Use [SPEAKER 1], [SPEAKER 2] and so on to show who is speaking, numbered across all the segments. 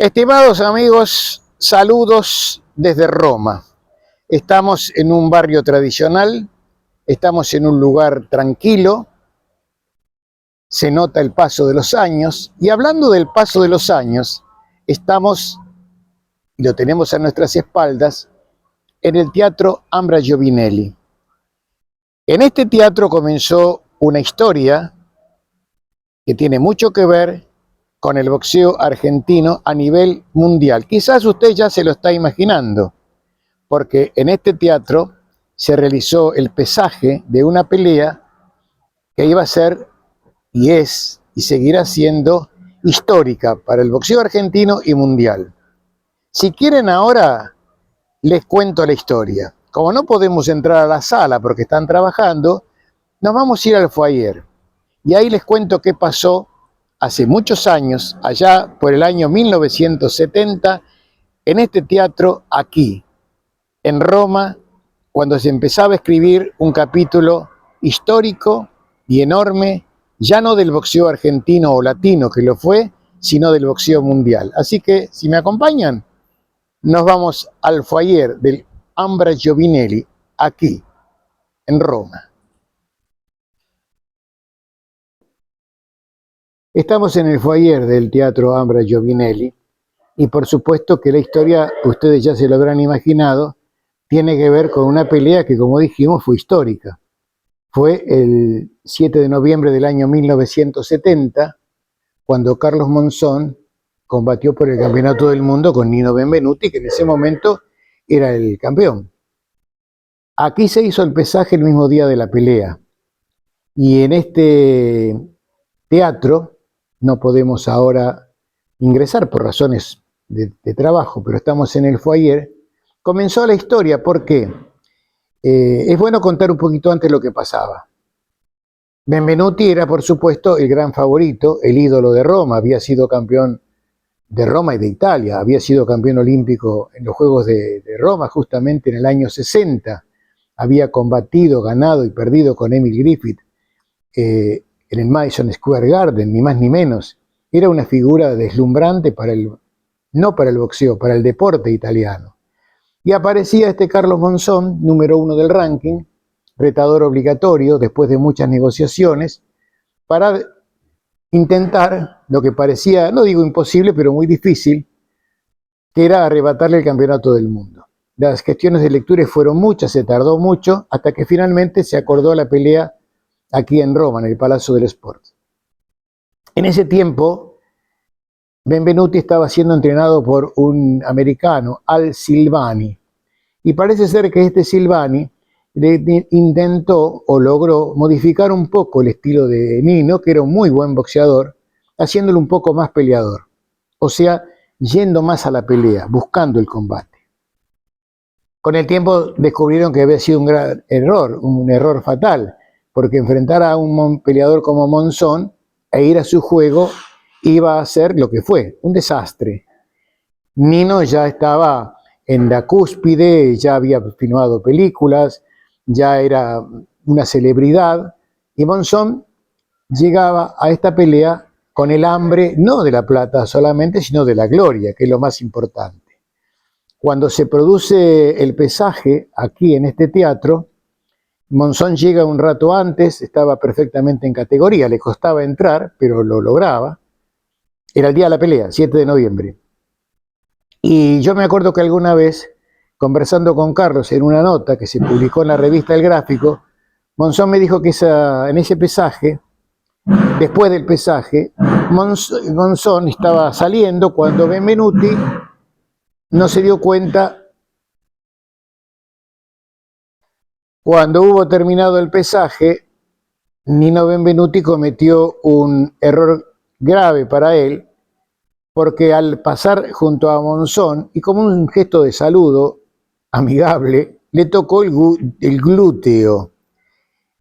[SPEAKER 1] Estimados amigos, saludos desde Roma. Estamos en un barrio tradicional, estamos en un lugar tranquilo, se nota el paso de los años, y hablando del paso de los años, estamos, y lo tenemos a nuestras espaldas, en el Teatro Ambra Giovinelli. En este teatro comenzó una historia que tiene mucho que ver con el boxeo argentino a nivel mundial. Quizás usted ya se lo está imaginando, porque en este teatro se realizó el pesaje de una pelea que iba a ser, y es, y seguirá siendo histórica para el boxeo argentino y mundial. Si quieren ahora, les cuento la historia. Como no podemos entrar a la sala porque están trabajando, nos vamos a ir al foyer. Y ahí les cuento qué pasó hace muchos años, allá por el año 1970, en este teatro aquí, en Roma, cuando se empezaba a escribir un capítulo histórico y enorme, ya no del boxeo argentino o latino que lo fue, sino del boxeo mundial. Así que, si me acompañan, nos vamos al foyer del Ambra Giovinelli, aquí, en Roma. Estamos en el foyer del Teatro Ambra Giovinelli y por supuesto que la historia, ustedes ya se lo habrán imaginado, tiene que ver con una pelea que, como dijimos, fue histórica. Fue el 7 de noviembre del año 1970, cuando Carlos Monzón combatió por el campeonato del mundo con Nino Benvenuti, que en ese momento era el campeón. Aquí se hizo el pesaje el mismo día de la pelea. Y en este teatro no podemos ahora ingresar por razones de trabajo, pero estamos en el foyer. Comenzó la historia, ¿por qué? Es bueno contar un poquito antes lo que pasaba. Benvenuti era, por supuesto, el gran favorito, el ídolo de Roma, había sido campeón de Roma y de Italia, había sido campeón olímpico en los Juegos de Roma justamente en el año 60, había combatido, ganado y perdido con Emil Griffith en el Madison Square Garden, ni más ni menos. Era una figura deslumbrante no para el boxeo, para el deporte italiano. Y aparecía este Carlos Monzón, número 1 del ranking, retador obligatorio después de muchas negociaciones, para intentar lo que parecía, no digo imposible, pero muy difícil, que era arrebatarle el campeonato del mundo. Las gestiones de lectura fueron muchas, se tardó mucho, hasta que finalmente se acordó la pelea aquí en Roma, en el Palazzo dello Sport. En ese tiempo, Benvenuti estaba siendo entrenado por un americano, Al Silvani, y parece ser que este Silvani intentó o logró modificar un poco el estilo de Nino, que era un muy buen boxeador, haciéndolo un poco más peleador, o sea, yendo más a la pelea, buscando el combate. Con el tiempo descubrieron que había sido un gran error, un error fatal, porque enfrentar a un peleador como Monzón e ir a su juego iba a ser lo que fue, un desastre. Nino ya estaba en la cúspide, ya había filmado películas, ya era una celebridad, y Monzón llegaba a esta pelea con el hambre no de la plata solamente, sino de la gloria, que es lo más importante. Cuando se produce el pesaje aquí en este teatro, Monzón llega un rato antes, estaba perfectamente en categoría, le costaba entrar, pero lo lograba. Era el día de la pelea, 7 de noviembre. Y yo me acuerdo que alguna vez, conversando con Carlos en una nota que se publicó en la revista El Gráfico, Monzón me dijo que en ese pesaje, después del pesaje, Monzón estaba saliendo cuando Benvenuti no se dio cuenta. Cuando hubo terminado el pesaje, Nino Benvenuti cometió un error grave para él, porque al pasar junto a Monzón, y como un gesto de saludo amigable, le tocó el glúteo.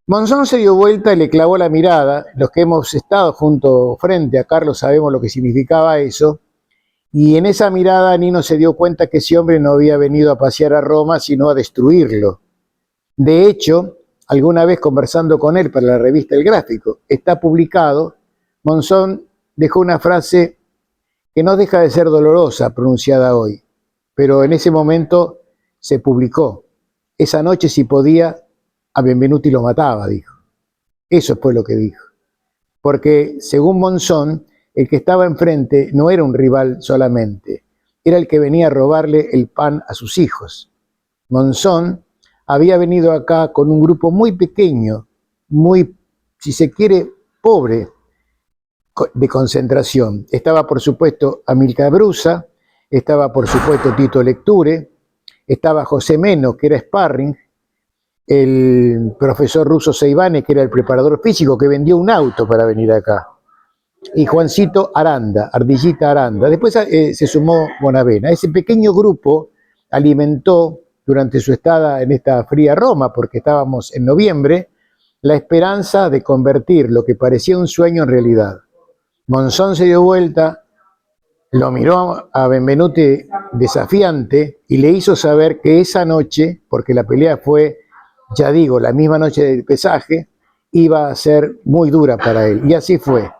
[SPEAKER 1] Monzón se dio vuelta y le clavó la mirada. Los que hemos estado frente a Carlos sabemos lo que significaba eso, y en esa mirada Nino se dio cuenta que ese hombre no había venido a pasear a Roma, sino a destruirlo. De hecho, alguna vez conversando con él para la revista El Gráfico, está publicado, Monzón dejó una frase que no deja de ser dolorosa pronunciada hoy, pero en ese momento se publicó. Esa noche, si podía, a Benvenuti lo mataba, dijo. Eso fue lo que dijo. Porque, según Monzón, el que estaba enfrente no era un rival solamente, era el que venía a robarle el pan a sus hijos. Monzón había venido acá con un grupo muy pequeño, muy, si se quiere, pobre, de concentración. Estaba, por supuesto, Amílcar Brusa, estaba, por supuesto, Tito Lecture, estaba José Meno, que era sparring, el profesor Russo Seibane, que era el preparador físico, que vendió un auto para venir acá, y Juancito Aranda, Ardillita Aranda. Después se sumó Bonavena. Ese pequeño grupo alimentó durante su estada en esta fría Roma, porque estábamos en noviembre, la esperanza de convertir lo que parecía un sueño en realidad. Monzón se dio vuelta, lo miró a Benvenuti desafiante y le hizo saber que esa noche, porque la pelea fue, ya digo, la misma noche del pesaje, iba a ser muy dura para él. Y así fue.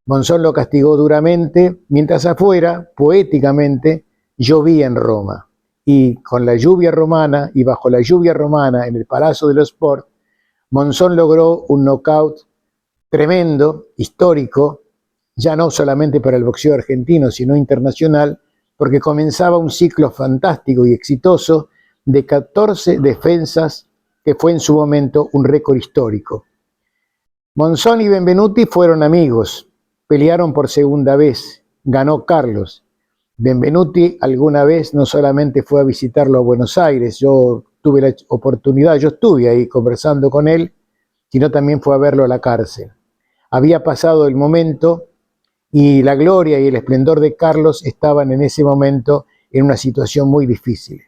[SPEAKER 1] Monzón lo castigó duramente, mientras afuera, poéticamente, llovía en Roma. Y con la lluvia romana, y bajo la lluvia romana en el Palazzo dello Sport, Monzón logró un knockout tremendo, histórico, ya no solamente para el boxeo argentino, sino internacional, porque comenzaba un ciclo fantástico y exitoso de 14 defensas, que fue en su momento un récord histórico. Monzón y Benvenuti fueron amigos, pelearon por segunda vez, ganó Carlos. Benvenuti alguna vez no solamente fue a visitarlo a Buenos Aires, yo tuve la oportunidad, yo estuve ahí conversando con él, sino también fue a verlo a la cárcel. Había pasado el momento y la gloria y el esplendor de Carlos estaban en ese momento en una situación muy difícil,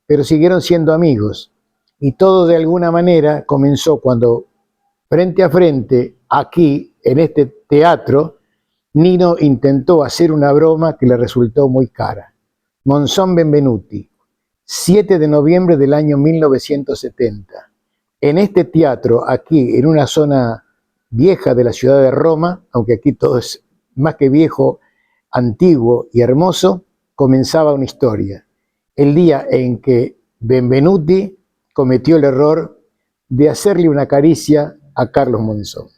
[SPEAKER 1] pero siguieron siendo amigos. Y todo de alguna manera comenzó cuando, frente a frente, aquí, en este teatro, Nino intentó hacer una broma que le resultó muy cara. Monzón Benvenuti, 7 de noviembre del año 1970. En este teatro, aquí, en una zona vieja de la ciudad de Roma, aunque aquí todo es más que viejo, antiguo y hermoso, comenzaba una historia. El día en que Benvenuti cometió el error de hacerle una caricia a Carlos Monzón.